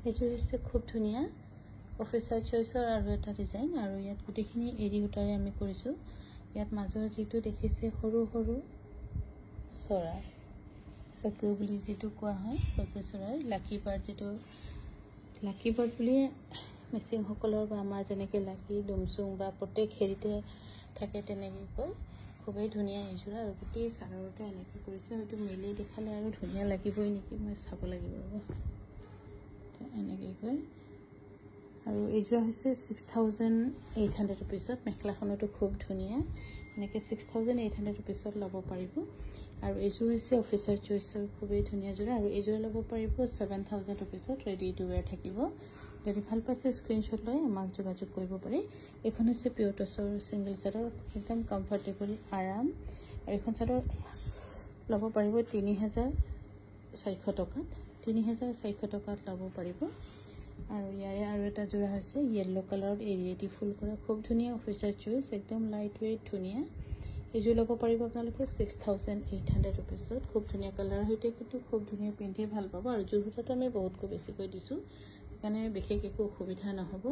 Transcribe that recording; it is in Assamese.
এইযোৰ হৈছে খুব ধুনীয়া অফিচাৰ চইচৰ আৰু এটা ডিজাইন আৰু ইয়াত গোটেইখিনি এৰি সূতাৰে আমি কৰিছোঁ। ইয়াত মাজৰ যিটো দেখিছে সৰু সৰু চৰাই কাকু বুলি যিটো কোৱা হয়, কাকু চৰাই লাকি বাৰ্ড, যিটো লাকি বাৰ্ড বুলি মিচিংসকলৰ বা আমাৰ যেনেকৈ লাকি ডুমচুং বা প্ৰত্যেক হেৰিতে থাকে তেনেকৈ কয়। খুবেই ধুনীয়া এইযোৰা আৰু গোটেই চাদৰতে এনেকৈ কৰিছে। হয়তো মেলি দেখালে আৰু ধুনীয়া লাগিবই নেকি, মই চাব লাগিব ৰ'ব। এনেকৈ কয় আৰু এইযোৰা হৈছে 6,800 ৰুপিছত। মেখেলাখনতো খুব ধুনীয়া, এনেকৈ 6,800 ৰুপিছত ল'ব পাৰিব। আৰু এইযোৰ হৈছে অফিচাৰ চইচৰ খুবেই ধুনীয়া যোৰা আৰু এইযোৰা ল'ব পাৰিব 7,000 ৰুপিছত। ৰেডি টু ৱেৰ থাকিব। যদি ভাল পাইছে স্ক্ৰীনশ্বট লৈ আমাক যোগাযোগ কৰিব পাৰি। এইখন হৈছে পিয়ৰ টচৰ ছিংগল চাদৰ, একদম কমফৰ্টেবল আৰাম। আৰু এইখন চাদৰ ল'ব পাৰিব 3,400 টকাত। 3,400 টকাত ল'ব পাৰিব। আৰু ইয়াৰে আৰু এটা যোৰা হৈছে য়েল্ল' কালাৰত এৰিয়েটি ফুল কৰা, খুব ধুনীয়া অফিচাৰ চইচ, একদম লাইট ৱেইট ধুনীয়া। এইযোৰ ল'ব পাৰিব আপোনালোকে 6,800 ৰুপিছত। খুব ধুনীয়া কালাৰৰ সৈতে কিন্তু খুব ধুনীয়া পিন্ধি ভাল পাব। আৰু যোৰ সূতাটো আমি বহুতকৈ বেছিকৈ দিছোঁ, সেইকাৰণে বিশেষ একো অসুবিধা নহ'ব।